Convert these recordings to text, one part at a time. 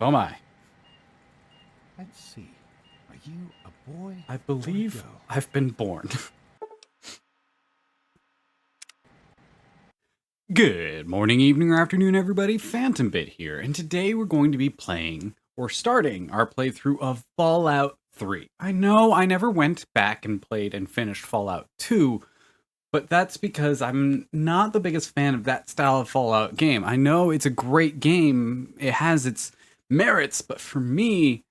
Oh my. Let's see. Are you a boy? I believe I've been born. Good morning, evening, or afternoon, everybody. Phantombit here, and today we're going to be playing, or starting, our playthrough of Fallout 3. I know I never went back and played and finished Fallout 2, but that's because I'm not the biggest fan of that style of Fallout game. I know it's a great game, it has its merits, but for me,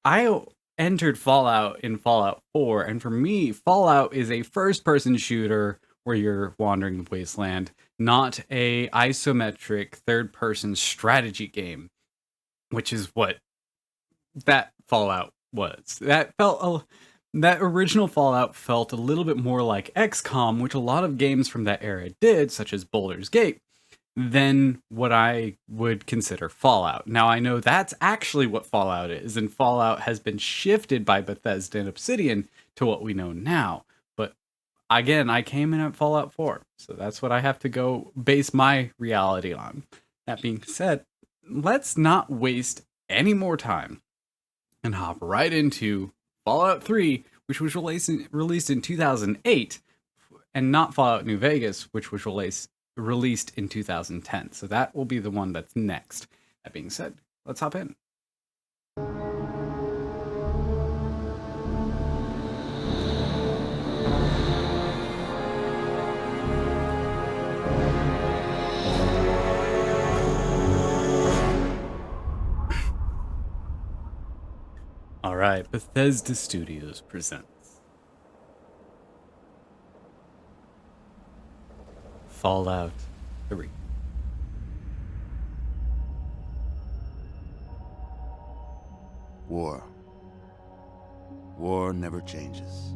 I entered Fallout in Fallout 4, and for me, Fallout is a first-person shooter where you're wandering the wasteland, not a isometric third-person strategy game, which is what that Fallout was. That original Fallout felt a little bit more like XCOM, which a lot of games from that era did, such as Baldur's Gate, than what I would consider Fallout. Now, I know that's actually what Fallout is, and Fallout has been shifted by Bethesda and Obsidian to what we know now. But again, I came in at Fallout 4, so that's what I have to go base my reality on. That being said, let's not waste any more time and hop right into Fallout 3, which was released in 2008, and not Fallout New Vegas, which was released in 2010. So that will be the one that's next. That being said, let's hop in. All right, Bethesda Studios presents Fallout 3. War. War never changes.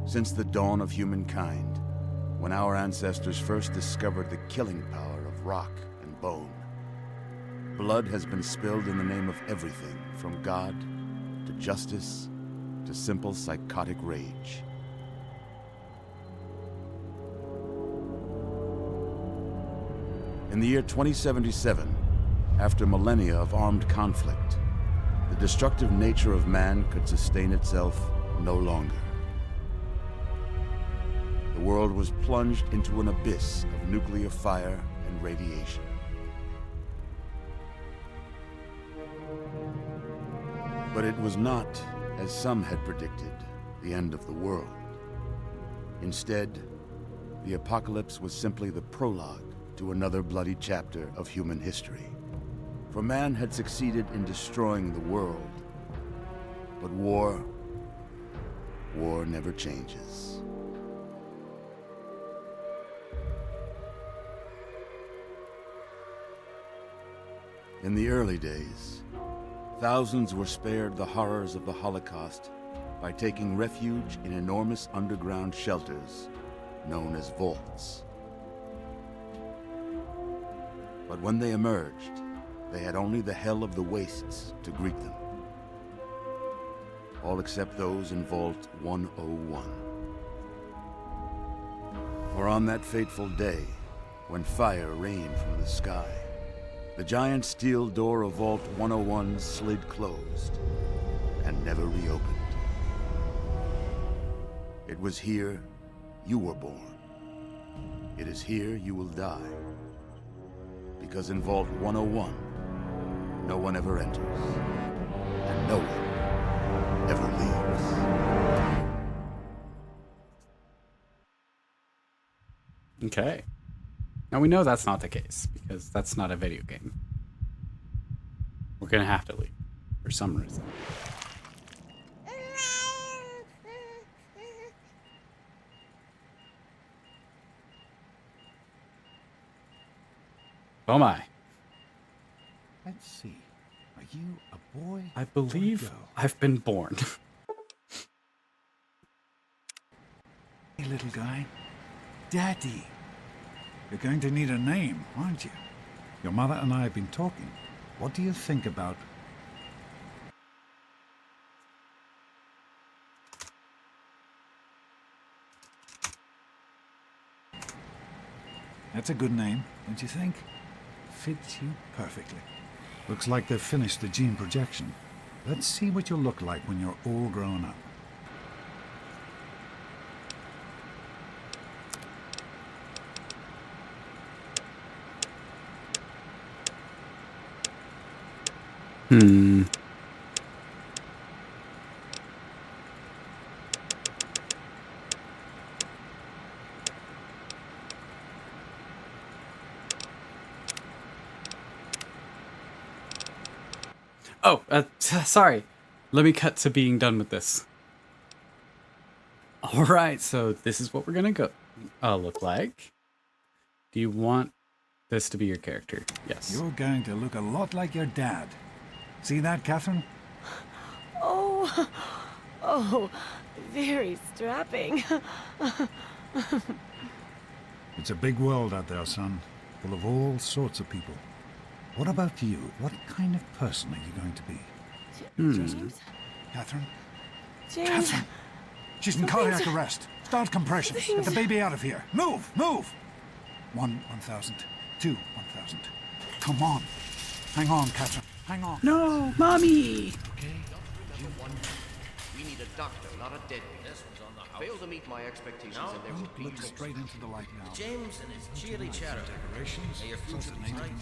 Since the dawn of humankind, when our ancestors first discovered the killing power of rock and bone, blood has been spilled in the name of everything from God to justice to simple psychotic rage. In the year 2077, after millennia of armed conflict, the destructive nature of man could sustain itself no longer. The world was plunged into an abyss of nuclear fire and radiation. But it was not, as some had predicted, the end of the world. Instead, the apocalypse was simply the prologue to another bloody chapter of human history. For man had succeeded in destroying the world, but war never changes. In the early days, thousands were spared the horrors of the Holocaust by taking refuge in enormous underground shelters known as vaults. But when they emerged, they had only the hell of the wastes to greet them. All except those in Vault 101. For on that fateful day, when fire rained from the sky, the giant steel door of Vault 101 slid closed and never reopened. It was here you were born. It is here you will die. Because in Vault 101, no one ever enters, and no one ever leaves. Okay. Now we know that's not the case, because that's not a video game. We're gonna have to leave, for some reason. Oh my. Let's see. Are you a boy? I believe I've been born. Hey, little guy. Daddy. You're going to need a name, aren't you? Your mother and I have been talking. What do you think about... That's a good name, don't you think? Fits you perfectly. Looks like they've finished the gene projection. Let's see what you'll look like when you're all grown up. Oh, sorry. Let me cut to being done with this. All right, so this is what we're gonna go look like. Do you want this to be your character? Yes. You're going to look a lot like your dad. See that, Catherine? Oh, oh, very strapping. It's a big world out there, son. Full of all sorts of people. What about you? What kind of person are you going to be? James? Catherine? James? Catherine! She's in cardiac arrest. Start compression. Get the baby out of here. Move! Move! 1,000. 1,000. Come on. Hang on, Catherine. Hang on. No, mommy. We need a doctor, not a deadbeat. This one's on the house. Fail to meet my expectations and there will be Look straight into the light now. James and his cheery chatter. Decorations. May your future be bright.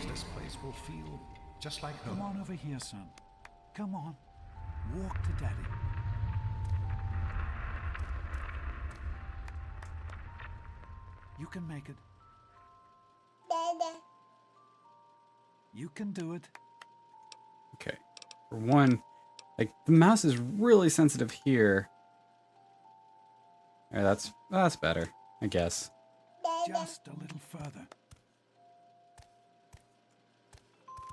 This place will feel just like home. Come on over here, son. Come on. Walk to Daddy. You can make it. You can do it. Okay. For one, like the mouse is really sensitive here. Yeah, that's better, I guess. Just a little further.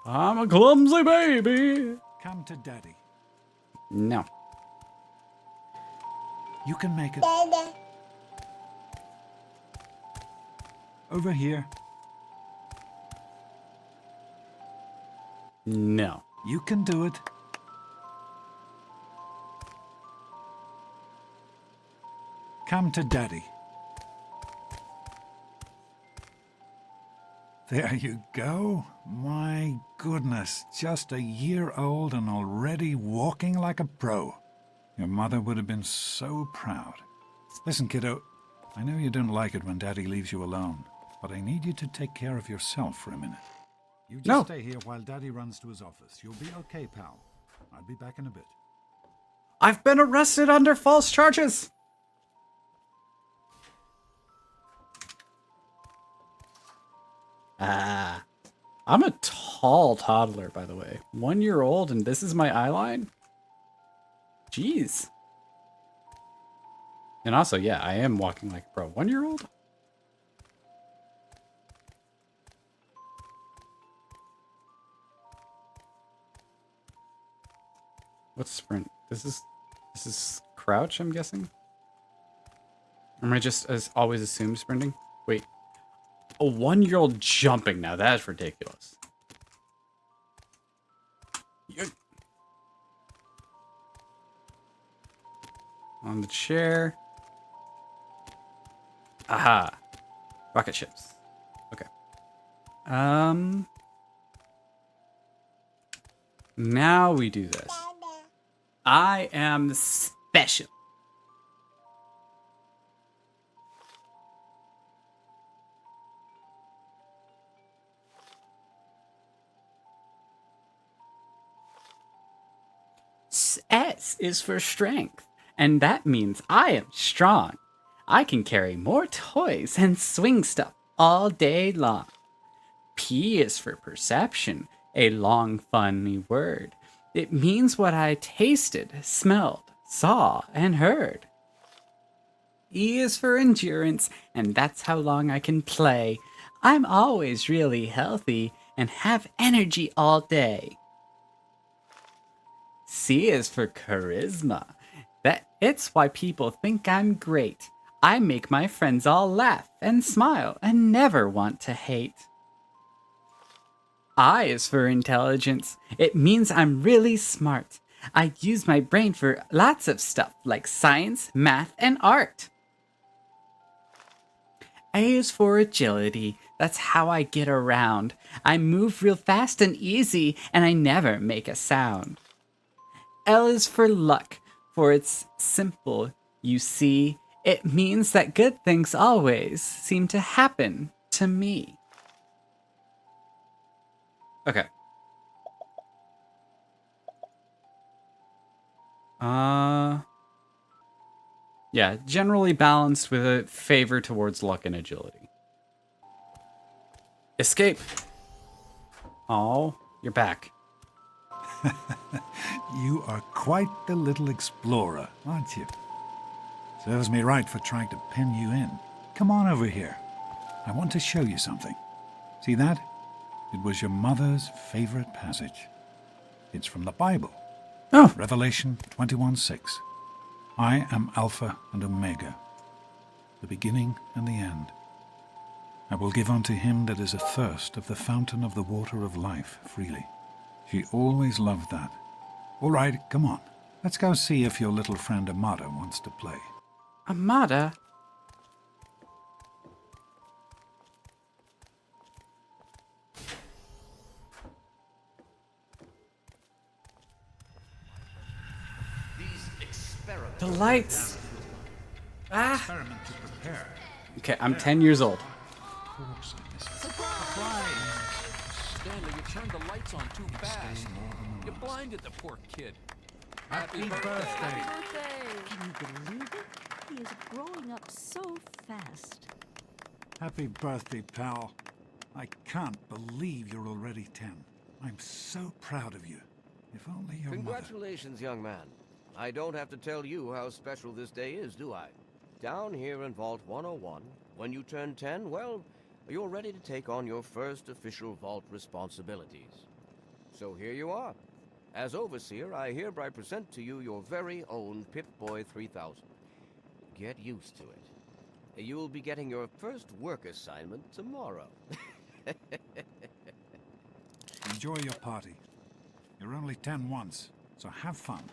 I'm a clumsy baby. Come to Daddy. No. You can make it. Over here. No. You can do it. Come to Daddy. There you go. My goodness, just a year old and already walking like a pro. Your mother would have been so proud. Listen, kiddo, I know you don't like it when Daddy leaves you alone, but I need you to take care of yourself for a minute. You just stay here while Daddy runs to his office. You'll be okay, pal. I'll be back in a bit. I've been arrested under false charges. I'm a tall toddler, by the way. 1 year old, and this is my eyeline? Jeez. And also, yeah, I am walking like a pro. 1 year old? What's sprint? This is crouch, I'm guessing? Or am I just as always assume sprinting? Wait. A 1 year old jumping now. That is ridiculous. On the chair. Aha. Rocket ships. Okay. Now we do this. I am special. S is for strength, and that means I am strong. I can carry more toys and swing stuff all day long. P is for perception, a long, funny word. It means what I tasted, smelled, saw, and heard. E is for endurance, and that's how long I can play. I'm always really healthy and have energy all day. C is for charisma. It's why people think I'm great. I make my friends all laugh and smile and never want to hate. I is for intelligence. It means I'm really smart. I use my brain for lots of stuff like science, math, and art. A is for agility. That's how I get around. I move real fast and easy, and I never make a sound. L is for luck, for it's simple, you see. It means that good things always seem to happen to me. Okay. Yeah, generally balanced with a favor towards luck and agility. Escape. Oh, you're back. You are quite the little explorer, aren't you? Serves me right for trying to pin you in. Come on over here. I want to show you something. See that? It was your mother's favorite passage. It's from the Bible. Oh. Revelation 21:6. I am Alpha and Omega, the beginning and the end. I will give unto him that is athirst of the fountain of the water of life freely. She always loved that. All right, come on. Let's go see if your little friend Amada wants to play. Amada? The lights. Ah. Experiment to prepare. Okay, I'm 10 years old. Stanley, you turned the lights on too fast. You blinded the poor kid. Happy birthday. Can you believe it? He is growing up so fast. Happy birthday, pal. I can't believe you're already 10. I'm so proud of you. If only your mother... Congratulations, young man. I don't have to tell you how special this day is, do I? Down here in Vault 101, when you turn 10, well, you're ready to take on your first official Vault responsibilities. So here you are. As Overseer, I hereby present to you your very own Pip-Boy 3000. Get used to it. You'll be getting your first work assignment tomorrow. Enjoy your party. You're only 10 once, so have fun.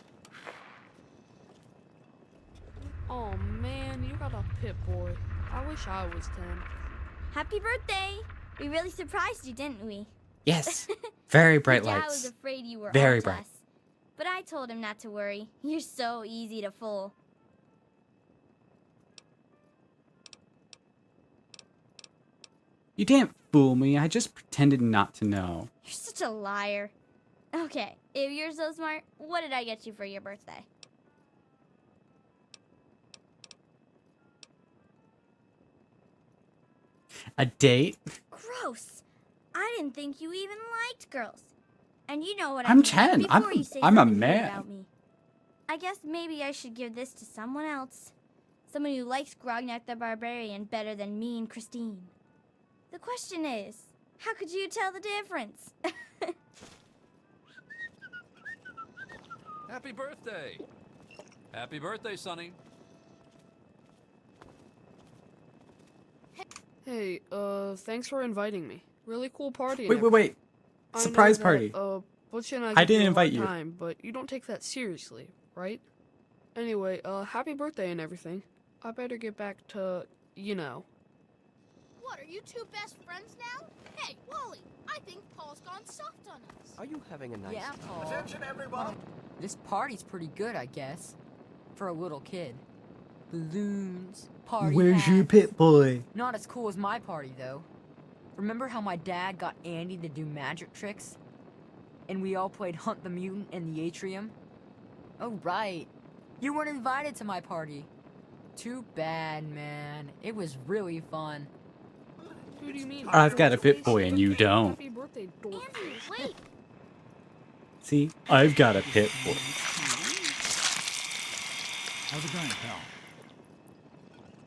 Oh man, you got a Pip-Boy. I wish I was 10. Happy birthday! We really surprised you, didn't we? Yes. Very bright Your dad lights. was afraid you were Very all bright. dressed. But I told him not to worry. You're so easy to fool. You didn't fool me. I just pretended not to know. You're such a liar. Okay, if you're so smart, what did I get you for your birthday? A date? Gross. I didn't think you even liked girls. And you know what I'm I mean 10. before you say I'm a something rude man. about me. I guess maybe I should give this to someone else. Someone who likes Grognak the Barbarian better than me and Christine. The question is, how could you tell the difference? Happy birthday! Happy birthday, Sonny. Hey, thanks for inviting me. Really cool party. Wait. I know Surprise that, party. Butch and I I give you didn't a invite hard you. time, but you don't take that seriously, right? Anyway, happy birthday and everything. I better get back to, you know. What, are you two best friends now? Hey, Wally, I think Paul's gone soft on us. Are you having a nice Yeah, time? Paul. Attention, everyone! This party's pretty good, I guess. For a little kid. Balloons, party hats. Pip-Boy? Not as cool as my party, though. Remember how my dad got Andy to do magic tricks? And we all played Hunt the Mutant in the atrium? Oh, right. You weren't invited to my party. Too bad, man. It was really fun. Who do you mean? I've got a Pip-Boy and you don't. Happy birthday, dork. Andy, wait! See, I've got a Pip-Boy. How's it going, pal?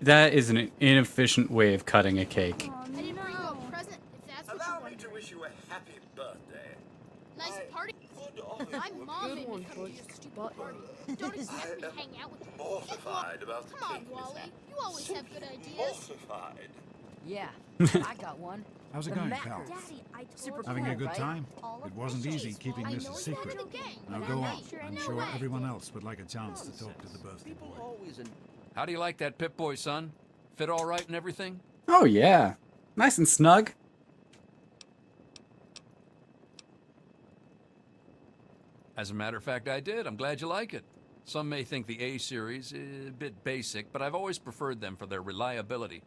That is an inefficient way of cutting a cake. I didn't bring you a present, if that's what you Allow me wanted. to wish you a happy birthday. Nice party. My mom made me come to your stupid party. Don't expect me to hang out with you. Mortified about the Come on, cake Wally. mishap. You always have good ideas. Mortified. Yeah, I got one. How's it The going, Mac- pal? Daddy, I told Super you. Having a cool, good right? time? All It of wasn't the easy days, keeping I this know a it's secret. not your gang, Now but go I'm on. not sure I I'm know sure why. everyone else would like a chance to talk to the Nonsense. birthday People boy. always How do you like that Pip-Boy, son? Fit all right and everything? Oh, yeah. Nice and snug. As a matter of fact, I did. I'm glad you like it. Some may think the A series is a bit basic, but I've always preferred them for their reliability.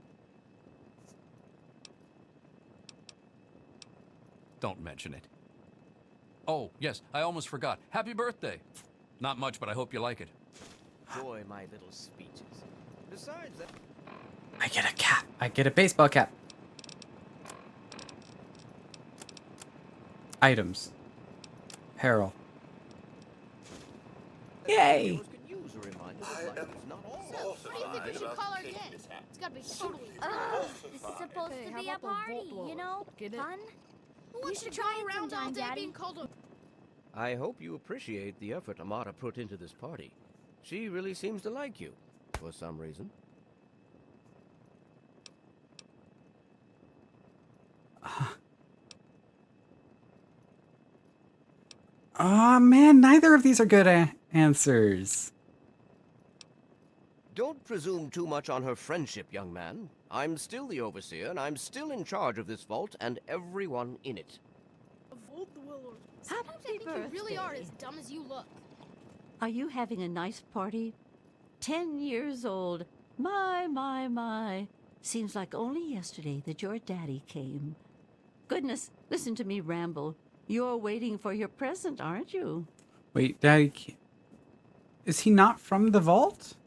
Don't mention it. Oh, yes, I almost forgot. Happy birthday. Not much, but I hope you like it. Enjoy my little speeches. Besides that... I get a cap. I get a baseball cap. Items. Apparel. Yay! Could use a reminder that life is not all So, what do you think we should call our game? It's gotta be totally This is supposed Hey, to how be a about the party, vault blower? you know? Get it? Fun. Who You wants to should go try it around all sometime, day Daddy. being called a... I hope you appreciate the effort Amata put into this party. She really seems to like you, for some reason. Aw, man, neither of these are good answers. Don't presume too much on her friendship, young man. I'm still the overseer, and I'm still in charge of this vault and everyone in it. Sometimes I think you really are as dumb as you look. Are you having a nice party? 10 years old. My. Seems like only yesterday that your daddy came. Goodness, listen to me ramble. You're waiting for your present, aren't you? Wait, Daddy, is he not from the vault?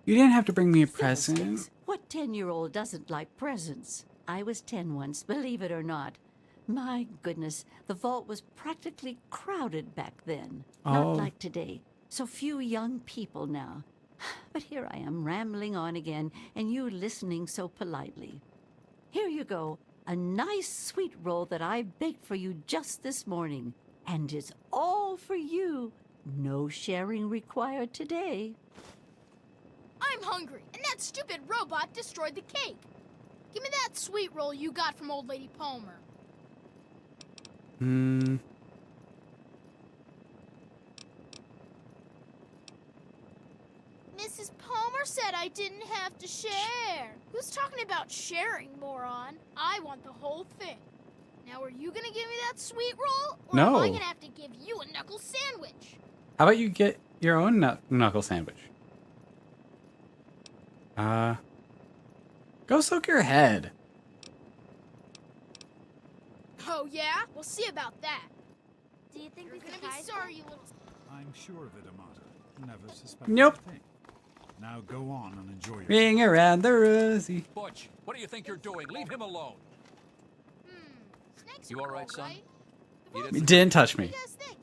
You didn't have to bring me a present. Fiddlesticks. What 10-year-old doesn't like presents? I was 10 once, believe it or not. My goodness, the vault was practically crowded back then. Oh. Not like today. So few young people now. But here I am rambling on again, and you listening so politely. Here you go, a nice sweet roll that I baked for you just this morning. And it's all for you. No sharing required today. I'm hungry, and that stupid robot destroyed the cake. Give me that sweet roll you got from old lady Palmer. Mrs. Palmer said I didn't have to share. Who's talking about sharing, moron? I want the whole thing. Now, are you gonna give me that sweet roll, or am No. I gonna have to give you a knuckle sandwich? How about you get your own knuckle sandwich? Go soak your head. Oh yeah? We'll see about that. Do you think You're we gonna be surprised sorry, you little... I'm sure of it, Amata. Never suspected Nope. a thing. Now go on and enjoy yourself. Ring around the rosy. Butch, what do you think you're doing? Leave him alone. Snakes You are all right, son? alright. You You didn't... didn't touch me. What do you guys think?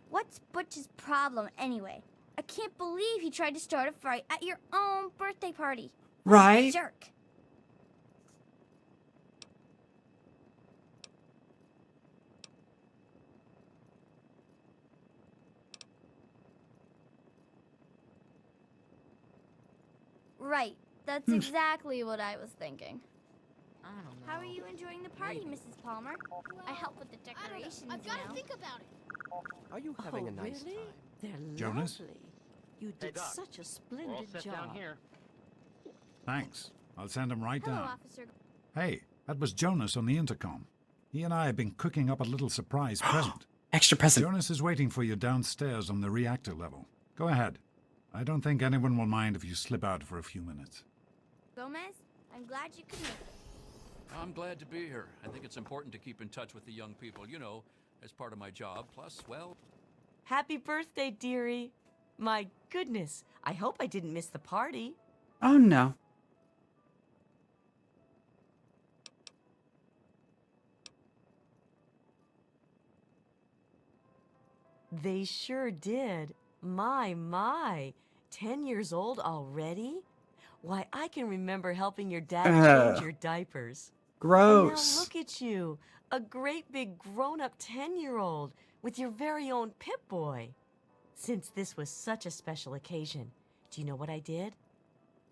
What's Butch's problem anyway? I can't believe he tried to start a fight at your own birthday party. Right? Jerk. Right. That's exactly what I was thinking. I don't know. How are you enjoying the party, Mrs. Palmer? I help with the I don't know. decorations, I've you gotta know. think about it. Are you having a nice really? time? They're Jonas? lovely. You did such a splendid job. Thanks. I'll send him right Hello, down. Officer. Hey, that was Jonas on the intercom. He and I have been cooking up a little surprise present. Extra present. Jonas is waiting for you downstairs on the reactor level. Go ahead. I don't think anyone will mind if you slip out for a few minutes. Gomez, I'm glad you could make it. I'm glad to be here. I think it's important to keep in touch with the young people, you know, as part of my job. Plus, well... Happy birthday, dearie. My goodness, I hope I didn't miss the party. Oh no. They sure did. My. 10 years old already? Why, I can remember helping your dad change your diapers. And now Gross. look at you, a great big grown-up 10-year-old with your very own Pip-Boy. Since this was such a special occasion, do you know what I did?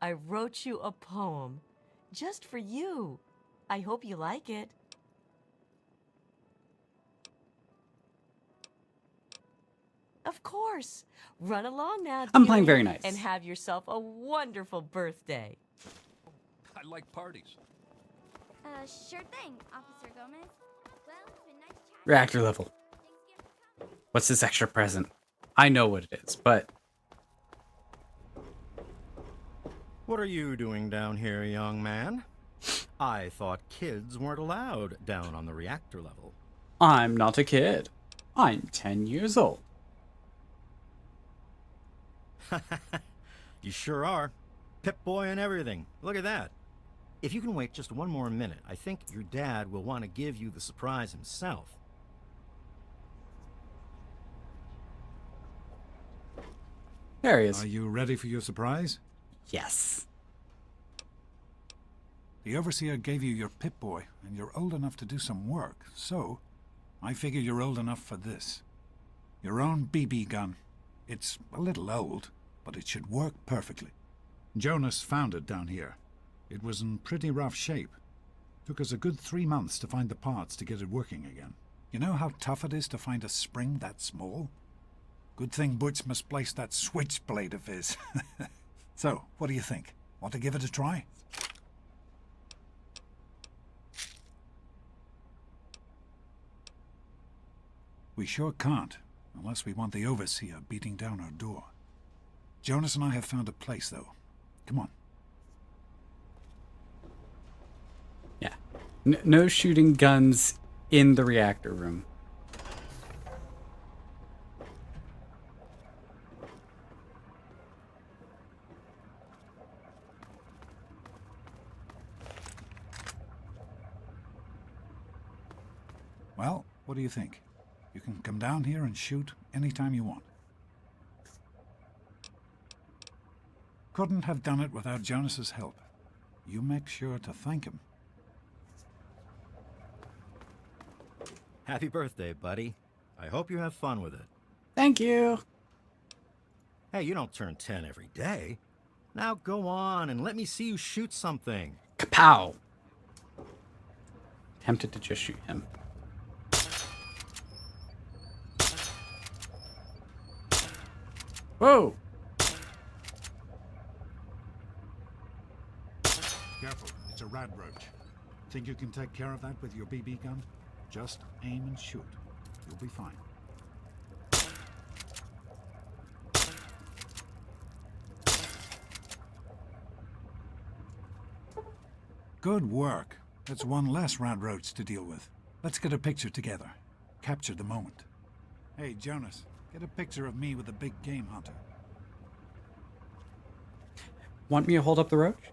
I wrote you a poem, just for you. I hope you like it. Of course. Run along now, I'm playing dearie, very nice. and have yourself a wonderful birthday. I like parties. Sure thing, Officer Gomez. Well, it's been nice chatting. Reactor level. Thanks again for coming. What's this extra present? I know what it is, but What are you doing down here, young man? I thought kids weren't allowed down on the reactor level. I'm not a kid. I'm 10 years old. You sure are. Pip-Boy and everything. Look at that. If you can wait just one more minute, I think your dad will want to give you the surprise himself. There he is. Are you ready for your surprise? Yes. The Overseer gave you your Pip-Boy, and you're old enough to do some work, so I figure you're old enough for this. Your own BB gun. It's a little old, but it should work perfectly. Jonas found it down here. It was in pretty rough shape. Took us a good 3 months to find the parts to get it working again. You know how tough it is to find a spring that small? Good thing Butch misplaced that switchblade of his. So, what do you think? Want to give it a try? We sure can't, unless we want the Overseer beating down our door. Jonas and I have found a place, though. Come on. Yeah. No shooting guns in the reactor room. Well, what do you think? You can come down here and shoot anytime you want. Couldn't have done it without Jonas's help. You make sure to thank him. Happy birthday, buddy. I hope you have fun with it. Thank you. Hey, you don't turn 10 every day. Now go on and let me see you shoot something. Kapow. Tempted to just shoot him. Whoa. Careful, it's a rad roach. Think you can take care of that with your BB gun? Just aim and shoot. You'll be fine. Good work. That's one less rad roach to deal with. Let's get a picture together. Capture the moment. Hey, Jonas, get a picture of me with the big game hunter. Want me to hold up the roach?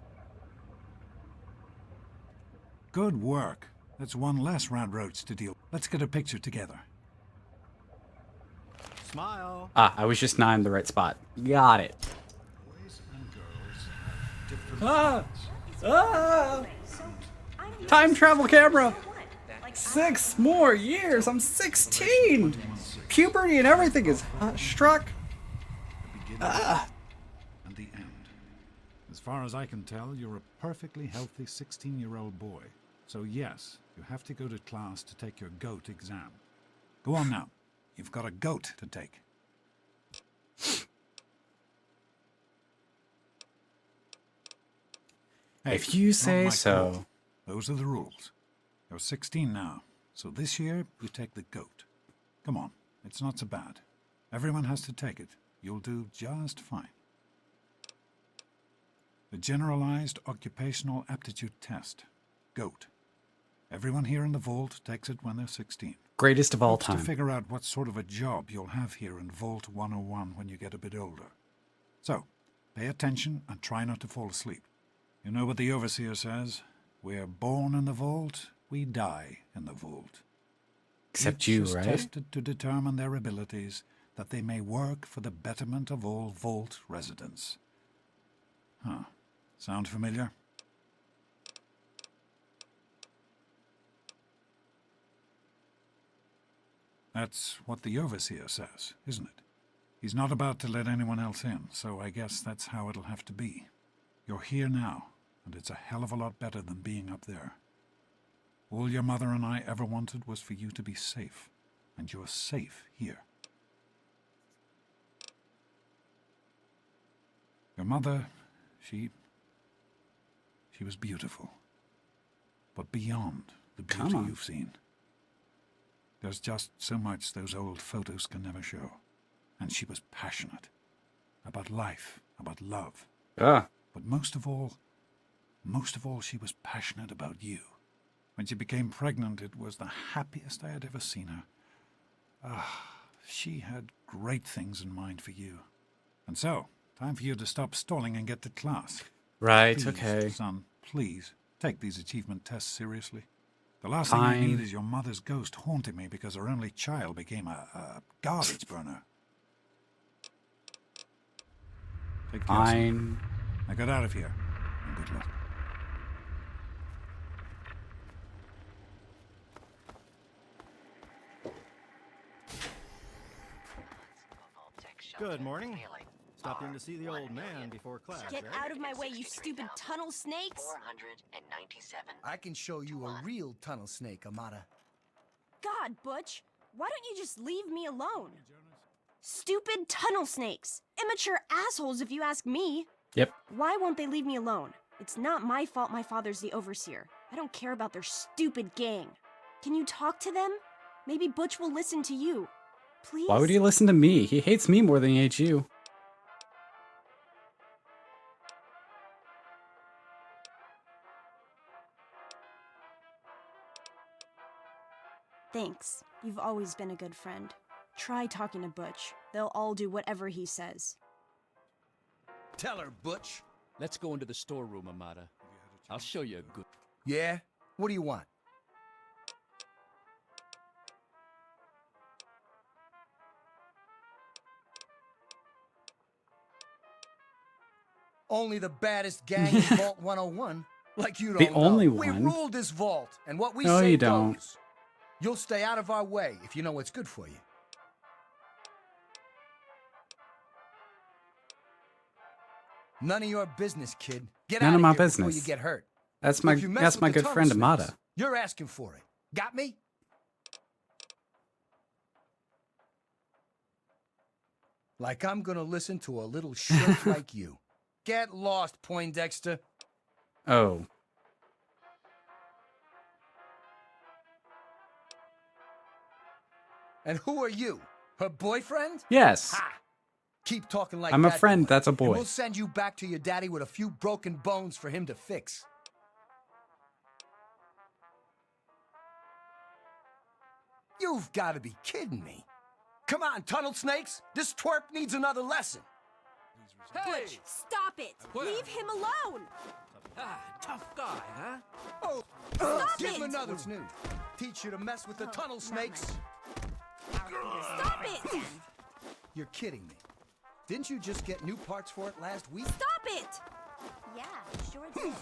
Good work. That's one less rad roach to deal with. Let's get a picture together. Smile. Ah, I was just not in the right spot. Got it. Boys and girls have different Ah! needs. Ah! Time travel camera! 6 more years! I'm 16! Puberty and everything is struck. The beginning and the end. As far as I can tell, you're a perfectly healthy 16-year-old boy. So yes, you have to go to class to take your GOAT exam. Go on now. You've got a GOAT to take. Hey, If you not say my so. call. Those are the rules. You're 16 now, so this year you take the GOAT. Come on, it's not so bad. Everyone has to take it. You'll do just fine. The Generalized Occupational Aptitude Test. GOAT. Everyone here in the Vault takes it when they're 16. Greatest of all Helps time. to figure out what sort of a job you'll have here in Vault 101 when you get a bit older. So, pay attention and try not to fall asleep. You know what the Overseer says? We're born in the Vault, we die in the Vault. Except Each you, is right? tested to determine their abilities, that they may work for the betterment of all Vault residents. Huh. Sound familiar? That's what the Overseer says, isn't it? He's not about to let anyone else in, so I guess that's how it'll have to be. You're here now, and it's a hell of a lot better than being up there. All your mother and I ever wanted was for you to be safe, and you're safe here. Your mother, she was beautiful. But beyond the beauty Come on. you've seen, there's just so much those old photos can never show. And she was passionate about life, about love. Ah. But most of all, she was passionate about you. When she became pregnant, it was the happiest I had ever seen her. She had great things in mind for you. And so, time for you to stop stalling and get to class. Right, Please, okay. son, please, take these achievement tests seriously. The last thing I need Fine. is your mother's ghost haunting me because her only child became a garbage burner. Take care, son. Fine. Now get out of here, and good luck. Good morning. Stopped in to see the old man before class. Get eh? out of my way, you stupid tunnel snakes! 497. I can show you a real tunnel snake, Amata. God, Butch, why don't you just leave me alone? Stupid tunnel snakes! Immature assholes, if you ask me! Yep. Why won't they leave me alone? It's not my fault my father's the overseer. I don't care about their stupid gang. Can you talk to them? Maybe Butch will listen to you. Please? Why would he listen to me? He hates me more than he hates you. Thanks. You've always been a good friend. Try talking to Butch. They'll all do whatever he says. Tell her, Butch. Let's go into the storeroom, Amata. I'll show you a good... Yeah? What do you want? Only the baddest gang in Vault 101. Like you don't The only know. one? We ruled this vault, and what we No, say you don't. goes. You'll stay out of our way if you know what's good for you. None of your business, kid. Get None out of my here before business. you get hurt. That's my If you mess with the good tunnel friend snakes, Amata. You're asking for it. Got me? Like I'm gonna listen to a little shit like you. Get lost, Poindexter. Oh. And who are you? Her boyfriend? Yes. Ha! Keep talking like I'm a that, friend boy, that's a and boy. we'll send you back to your daddy with a few broken bones for him to fix. You've got to be kidding me. Come on, tunnel snakes. This twerp needs another lesson. Butch, stop it! Leave him alone! Tough guy, huh? Oh, Stop give him it! another new. Teach you to mess with the tunnel snakes. Stop it! You're kidding me. Didn't you just get new parts for it last week? Stop it! Yeah, sure did.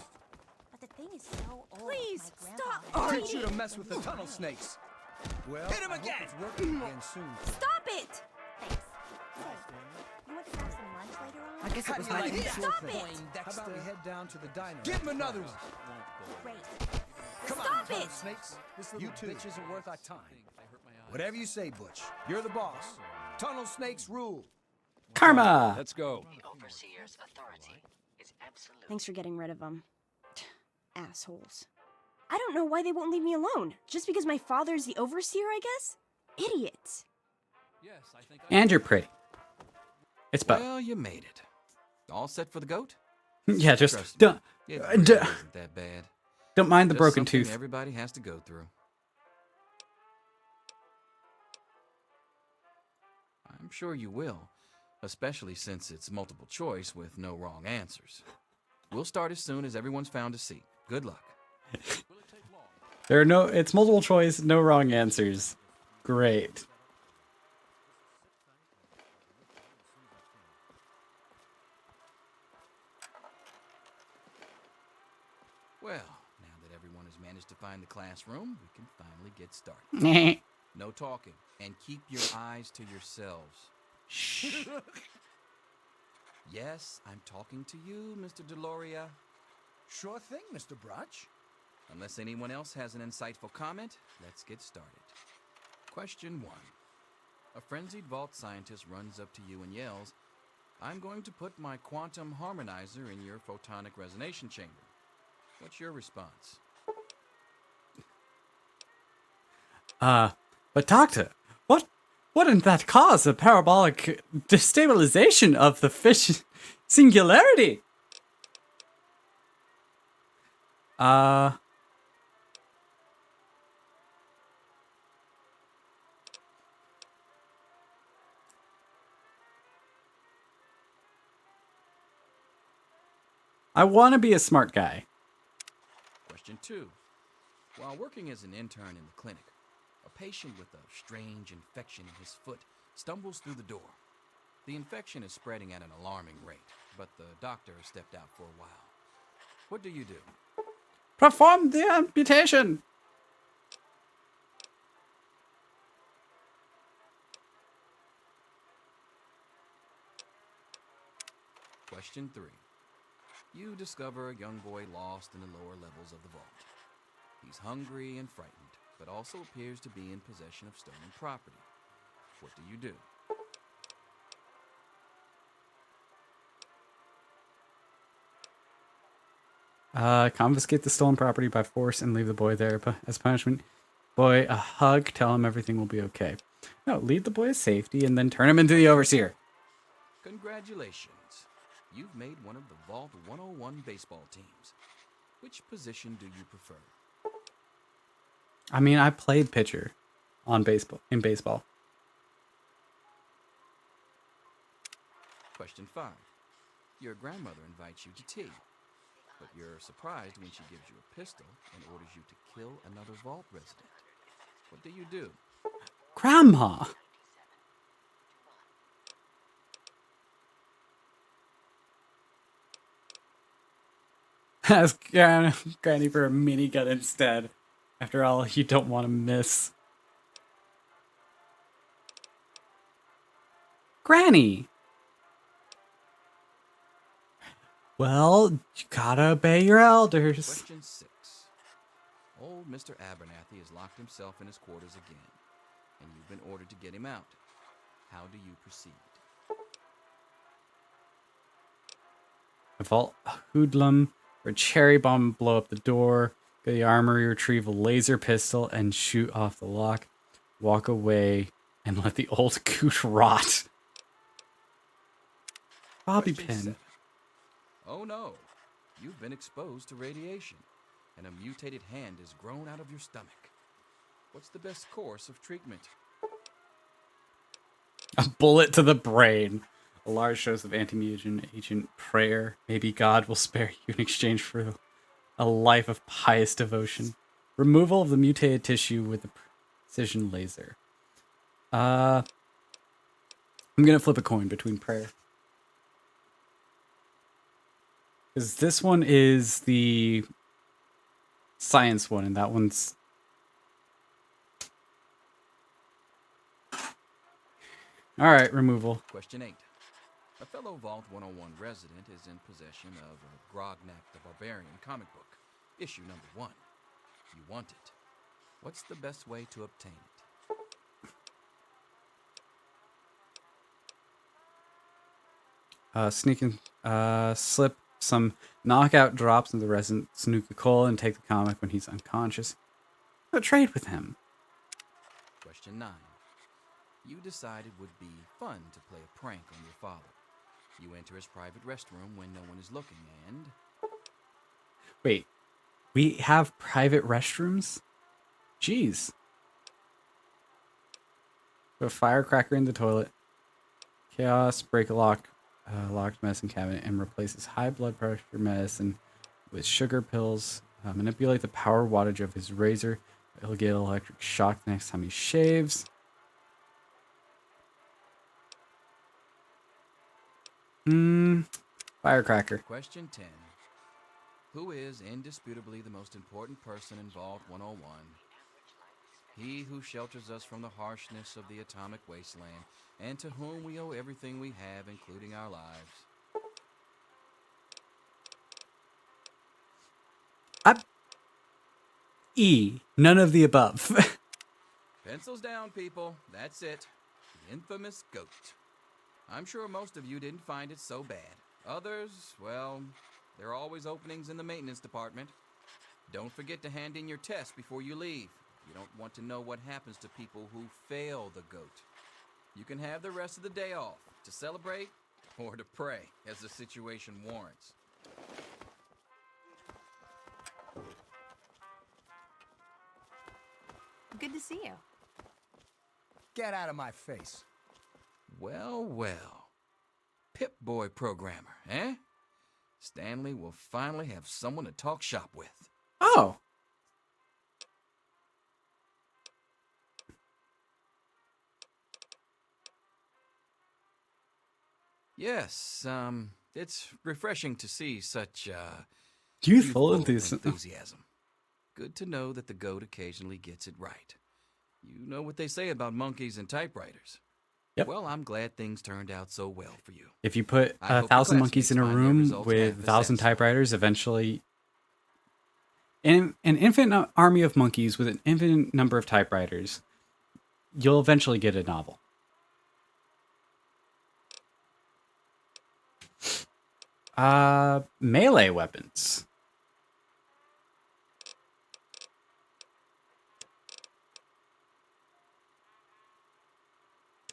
But the thing is so old. Please, my stop! grandpa- Teach you to mess with the tunnel snakes. Well, Hit him I hope again. it's working again soon. Stop it! Thanks. Say, you want to have some lunch later on? I guess it was like that. Stop it! How about we head down to the diner? Give him another one. Great. Come on, Stop tunnel it! snakes. This little bitch isn't worth our time. Whatever you say, Butch. You're the boss. Tunnel snakes rule. Karma! Let's go. The overseer's authority is absolute. Thanks for getting rid of them. Assholes. I don't know why they won't leave me alone. Just because my father's the overseer, I guess? Idiots. Yes, I think And you're pretty. It's both. Well, you made it. All set for the goat? Yeah, just Trust me, don't, it really d- isn't that bad. don't mind the Just broken something tooth. Everybody has to go through. I'm sure you will, especially since it's multiple choice with no wrong answers. We'll start as soon as everyone's found a seat. Good luck. There are no. It's multiple choice, no wrong answers. Great. Well, now that everyone has managed to find the classroom, we can finally get started. No talking, and keep your eyes to yourselves. Shh. Yes, I'm talking to you, Mr. Deloria. Sure thing, Mr. Brotch. Unless anyone else has an insightful comment, let's get started. Question 1. A frenzied vault scientist runs up to you and yells, I'm going to put my quantum harmonizer in your photonic resonation chamber. What's your response? But Doctor, wouldn't that cause a parabolic destabilization of the fish singularity? I want to be a smart guy. Question 2. While working as an intern in the clinic, a patient with a strange infection in his foot stumbles through the door. The infection is spreading at an alarming rate, but the doctor has stepped out for a while. What do you do? Perform the amputation. Question 3. You discover a young boy lost in the lower levels of the vault. He's hungry and frightened, but also appears to be in possession of stolen property. What do you do? Confiscate the stolen property by force and leave the boy there as punishment. Boy, a hug, tell him everything will be okay. No, lead the boy to safety and then turn him into the overseer. Congratulations. You've made one of the Vault 101 baseball teams. Which position do you prefer? I mean, I played pitcher in baseball. Question 5. Your grandmother invites you to tea, but you're surprised when she gives you a pistol and orders you to kill another Vault resident. What do you do? Grandma! Ask Granny for a minigun instead. After all, you don't want to miss. Granny! Well, you gotta obey your elders. Question 6. Old Mr. Abernathy has locked himself in his quarters again, and you've been ordered to get him out. How do you proceed? A vault hoodlum or a cherry bomb blow up the door. Go to the armory, retrieve a laser pistol, and shoot off the lock. Walk away and let the old coot rot. Bobby Question pin. 7. Oh no, you've been exposed to radiation, and a mutated hand has grown out of your stomach. What's the best course of treatment? A bullet to the brain. A large dose of anti-mutant agent prayer. Maybe God will spare you in exchange for a life of pious devotion. Removal of the mutated tissue with a precision laser. I'm gonna flip a coin between prayer. Because this one is the science one, and that one's... Alright, removal. Question 8. A fellow Vault 101 resident is in possession of a Grognak the Barbarian comic book, issue number 1. You want it. What's the best way to obtain it? Sneak and slip some knockout drops into the resident Snooka-Cola and take the comic when he's unconscious. Go trade with him. Question 9. You decided it would be fun to play a prank on your father. You enter his private restroom when no one is looking and... Wait, we have private restrooms? Jeez. Put a firecracker in the toilet. Chaos, break a locked medicine cabinet, and replace his high blood pressure medicine with sugar pills. Manipulate the power wattage of his razor. He'll get electric shock the next time he shaves. Firecracker. Question 10. Who is indisputably the most important person in Vault 101? He who shelters us from the harshness of the atomic wasteland, and to whom we owe everything we have, including our lives. E. None of the above. Pencils down, people. That's it. The infamous goat. I'm sure most of you didn't find it so bad. Others, well, there are always openings in the maintenance department. Don't forget to hand in your test before you leave. You don't want to know what happens to people who fail the GOAT. You can have the rest of the day off to celebrate or to pray as the situation warrants. Good to see you. Get out of my face. Well, well. Pip-Boy programmer, eh? Stanley will finally have someone to talk shop with. Oh. Yes, it's refreshing to see such, Youthful enthusiasm. enthusiasm. Good to know that the GOAT occasionally gets it right. You know what they say about monkeys and typewriters. Yep. Well, I'm glad things turned out so well for you. If you put I hope your 1,000 monkeys in a classmates find their room results with half as 1,000 satisfying. typewriters, eventually, in an infinite army of monkeys with an infinite number of typewriters, you'll eventually get a novel. Melee weapons.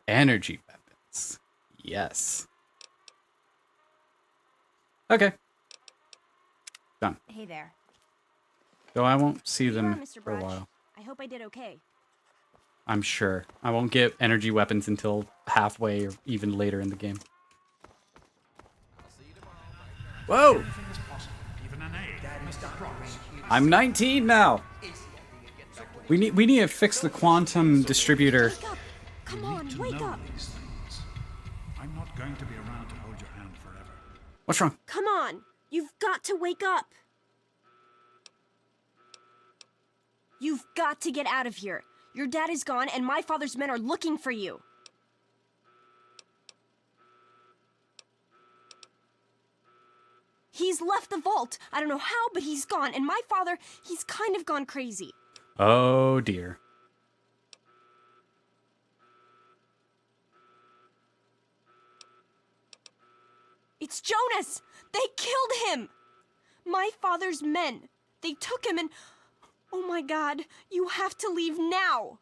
Energy weapons. Yes. Okay. Done. Hey there. Though I won't see Here you are, them Mr. for a Brutch. while. I hope I did okay. I'm sure. I won't get energy weapons until halfway or even later in the game. Whoa! I'm 19 now. We need to fix the quantum distributor. Wake up! Come on, wake up! These things. I'm not going to be around to hold your hand forever. What's wrong? Come on! You've got to wake up! You've got to get out of here. Your dad is gone, and my father's men are looking for you. He's left the vault. I don't know how, but he's gone. And my father, he's kind of gone crazy. Oh dear. It's Jonas! They killed him! My father's men. They took him and... Oh my god, you have to leave now!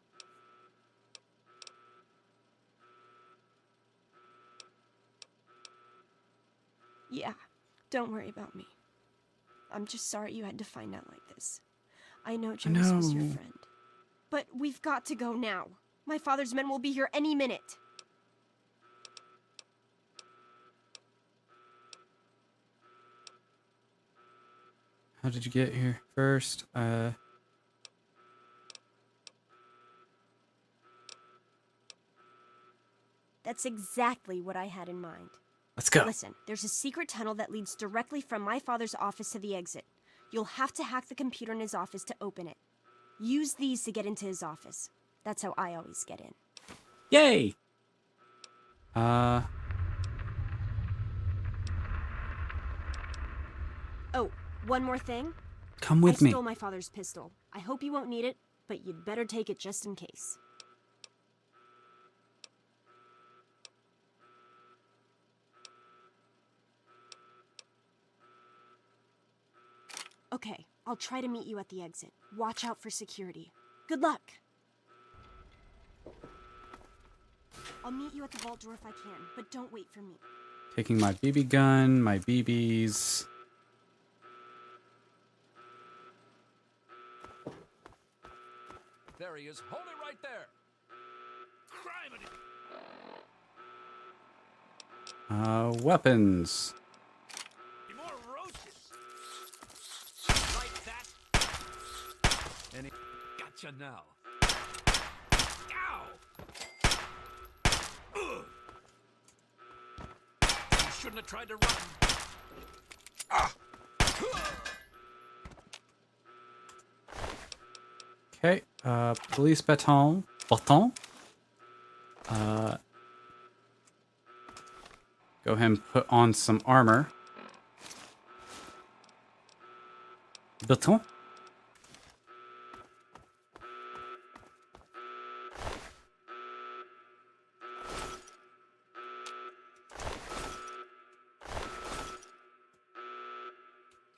Yeah, don't worry about me. I'm just sorry you had to find out like this. I know Jonas was your No. friend. But we've got to go now. My father's men will be here any minute. How did you get here first? That's exactly what I had in mind. Let's go. Listen, there's a secret tunnel that leads directly from my father's office to the exit. You'll have to hack the computer in his office to open it. Use these to get into his office. That's how I always get in. Yay! Oh, one more thing. Come with I me. stole my father's pistol. I hope you won't need it, but you'd better take it just in case. Okay, I'll try to meet you at the exit. Watch out for security. Good luck! I'll meet you at the vault door if I can, but don't wait for me. Taking my BB gun, my BBs. There he is. Hold it right there. Weapons. Gotcha now. Ow! Ugh. You shouldn't have tried to run. Okay, police baton. Go ahead and put on some armor. Baton.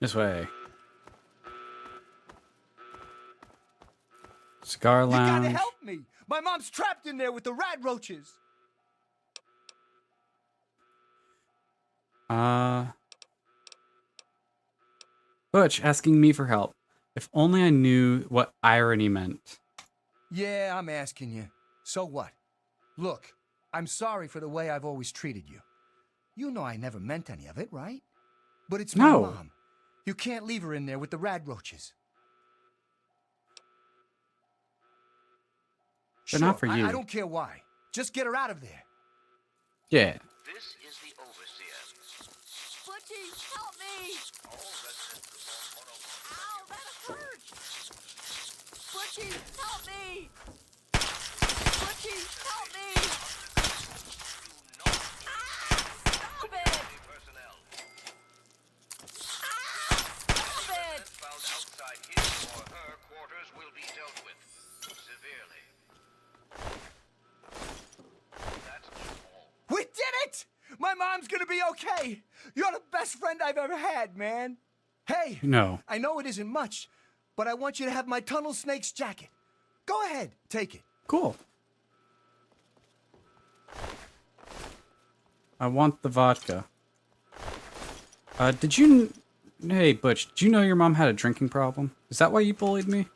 This way. Cigar You gotta lounge. help me! My mom's trapped in there with the rat roaches! Butch asking me for help. If only I knew what irony meant. Yeah, I'm asking you. So what? Look, I'm sorry for the way I've always treated you. You know I never meant any of it, right? But it's my No. mom. You can't leave her in there with the rad roaches. They're not for you. I don't care why. Just get her out of there. Yeah. This is the Overseer. Butchie, help me! Ow, that hurts! Butchie, help me! Butchie, help me! Stop it! Stop it! Found outside his or her quarters will be dealt with severely. That's all. We did it! My mom's gonna be okay! You're the best friend I've ever had, man! Hey! No. I know it isn't much, but I want you to have my Tunnel Snake's jacket. Go ahead, take it. Cool. I want the vodka. Did you... Hey, Butch, did you know your mom had a drinking problem? Is that why you bullied me?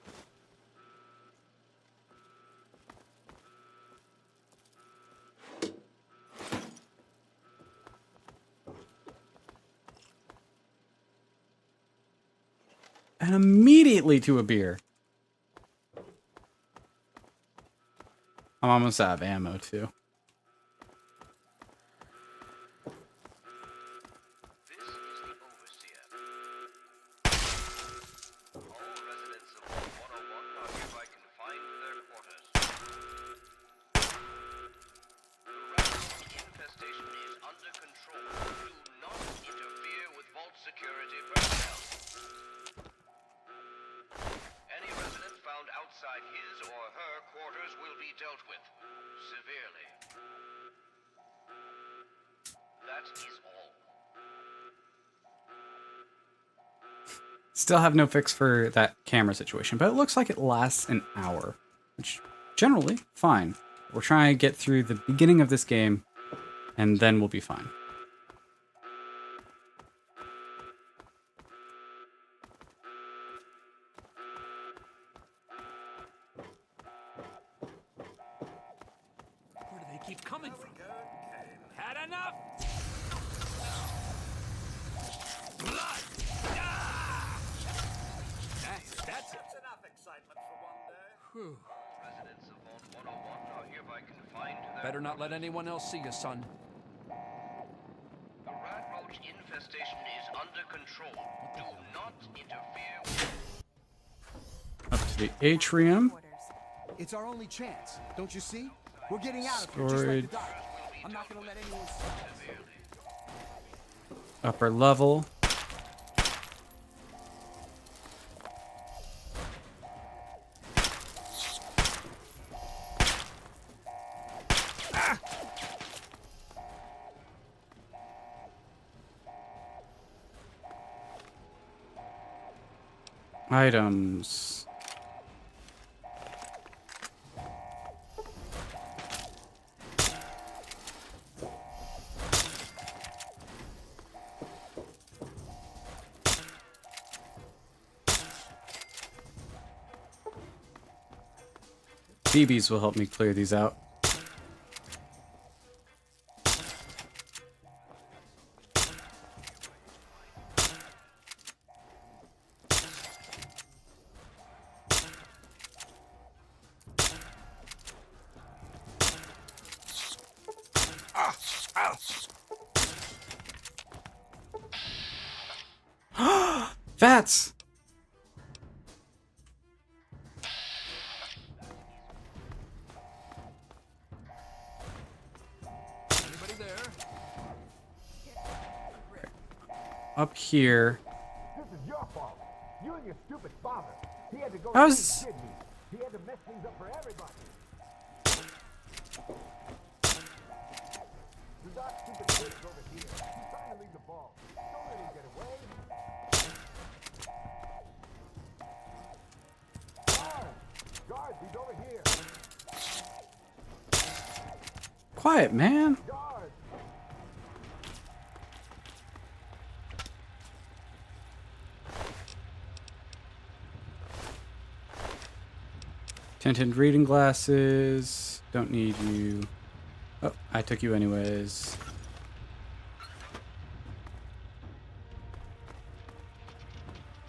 And immediately to a beer. I'm almost out of ammo, too. This is the Overseer. All residents of Vault 101 are hereby confined to their quarters. The rat roach infestation is under control. Do not interfere with Vault security personnel. Any resident found outside his or her quarters will be dealt with severely. That is all. Still have no fix for that camera situation, but it looks like it lasts an hour, which generally fine. We're trying to get through the beginning of this game, and then we'll be fine. Where do they keep coming from? Had enough! Blood! Ah! That's enough excitement for one day. Whew. Residents of Vault 101 are hereby confined to their... Better not let anyone else see you, son. The rat roach infestation is under control. Do not interfere with... Up to the atrium. It's our only chance, don't you see? We're getting out of here just like Storage. the doc. I'm not gonna let anyone stop us. Upper level. Items. BBs will help me clear these out. Vats! Anybody there? Up here. This is your fault. You and your stupid father. He had to go How's... and kidney. He had to mess things up for everybody. There's that stupid bitch over here. She's trying to leave the ball. Don't let him get away. Guards, he's over here. Quiet, man. Guards. Tinted reading glasses. Don't need you. Oh, I took you anyways.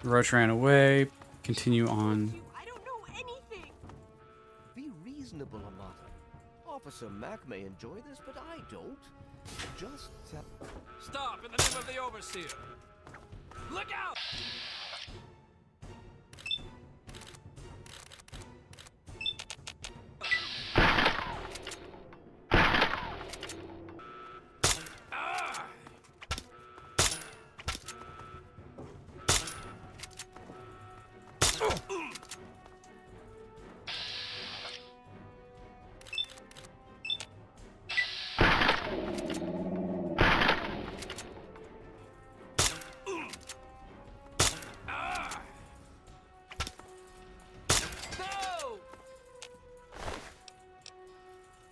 Roach ran away. Continue on. I don't know anything. Be reasonable, Amata. Officer Mack may enjoy this, but I don't. Just tell... Stop in the name of the Overseer! Look out!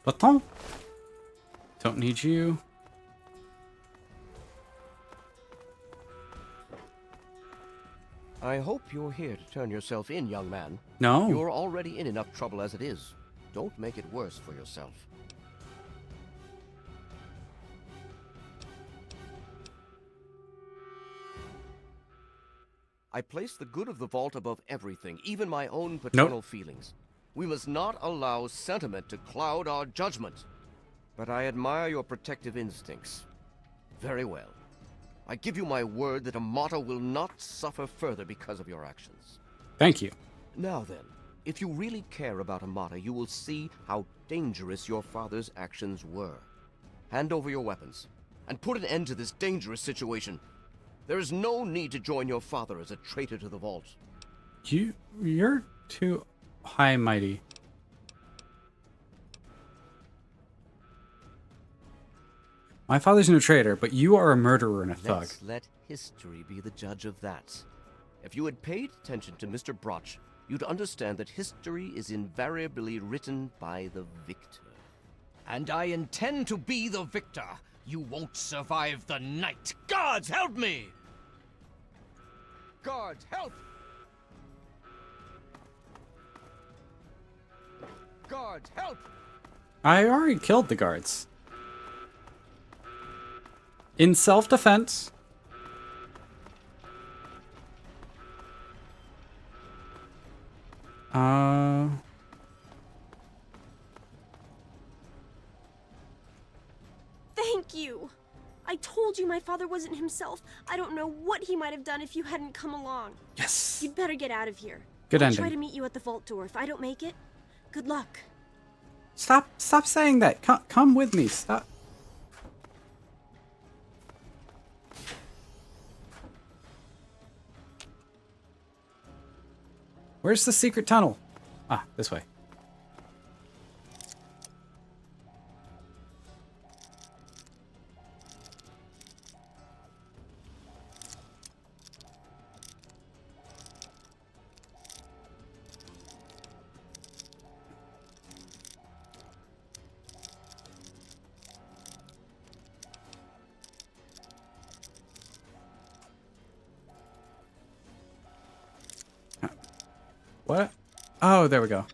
Baton. Don't need you. I hope you're here to turn yourself in, young man. No. You're already in enough trouble as it is. Don't make it worse for yourself. I place the good of the vault above everything, even my own paternal feelings. We must not allow sentiment to cloud our judgment. But I admire your protective instincts. Very well. I give you my word that Amata will not suffer further because of your actions. Thank you. Now then, if you really care about Amata, you will see how dangerous your father's actions were. Hand over your weapons, and put an end to this dangerous situation. There is no need to join your father as a traitor to the vault. You're too high and mighty. My father's no traitor, but you are a murderer and a thug. Let's let history be the judge of that. If you had paid attention to Mr. Broch, you'd understand that history is invariably written by the victor. And I intend to be the victor. You won't survive the night. Guards, help me! Guards, help! Guards, help! I already killed the guards. In self-defense. Thank you. I told you my father wasn't himself. I don't know what he might have done if you hadn't come along. Yes. You'd better get out of here. Good I'll ending. try to meet you at the vault door. If I don't make it, good luck. Stop saying that. Come with me. Stop. Where's the secret tunnel? Ah, this way. What? Oh, there we go.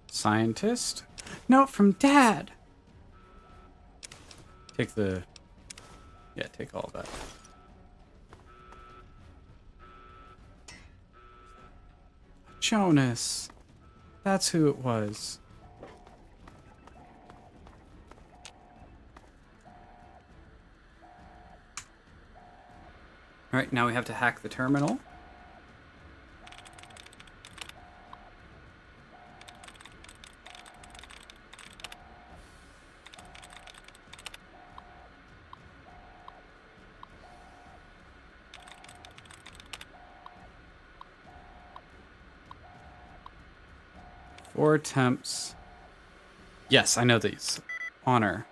Scientist? Note from Dad. Take the... Yeah, take all of that. Jonas. That's who it was. Alright, now we have to hack the terminal. 4 attempts. Yes, I know these. Honor.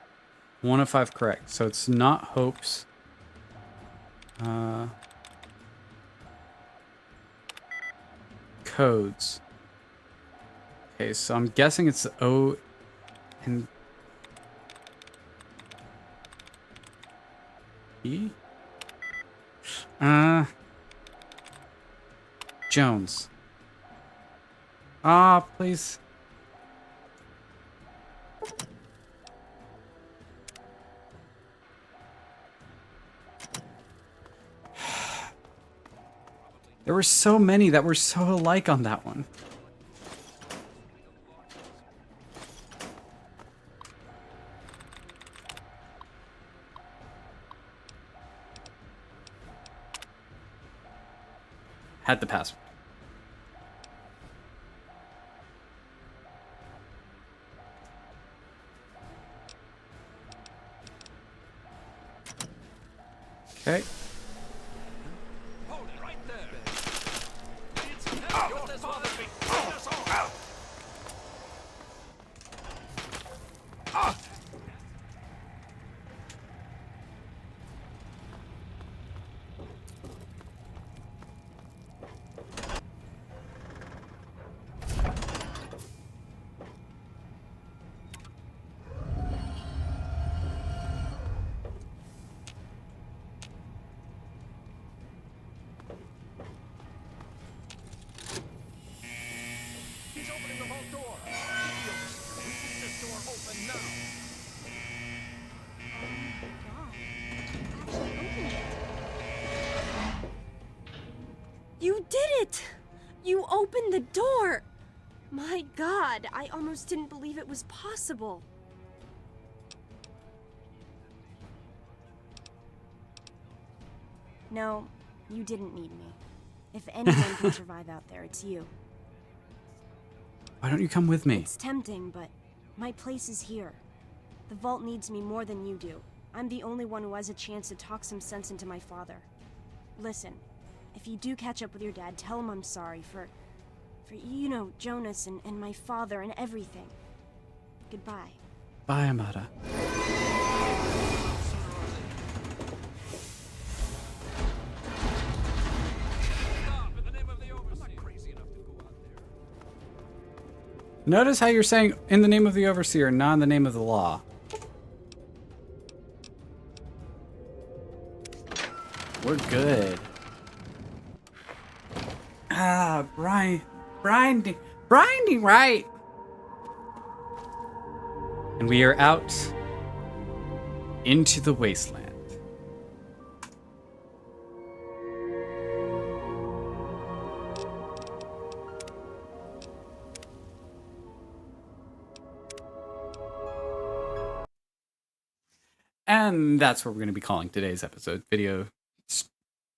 1 of 5 correct. So it's not hopes. Codes. Okay, so I'm guessing it's O and E? Jones. Ah, please. There were so many that were so alike on that one. Had the password. Okay. He's opening the vault door. We need this door open now. You did it! You opened the door! My God, I almost didn't believe it was possible. No, you didn't need me. If anyone can survive out there, it's you. Why don't you come with me? It's tempting, but my place is here. The vault needs me more than you do. I'm the only one who has a chance to talk some sense into my father. Listen, if you do catch up with your dad, tell him I'm sorry for you know, Jonas and my father and everything. Goodbye. Bye, Amada. Notice how you're saying in the name of the overseer, not in the name of the law. We're good. Ah, grinding right. And we are out into the wasteland. And that's what we're going to be calling today's episode video.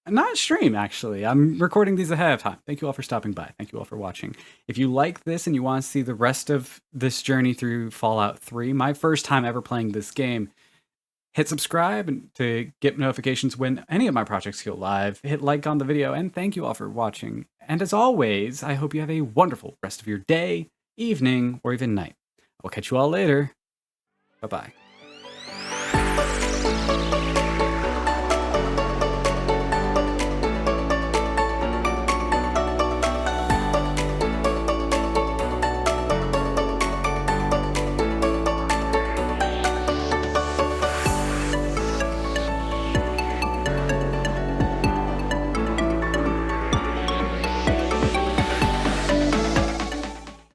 Not stream, actually. I'm recording these ahead of time. Thank you all for stopping by. Thank you all for watching. If you like this and you want to see the rest of this journey through Fallout 3, my first time ever playing this game, hit subscribe to get notifications when any of my projects go live. Hit like on the video, and thank you all for watching. And as always, I hope you have a wonderful rest of your day, evening, or even night. I'll catch you all later. Bye-bye.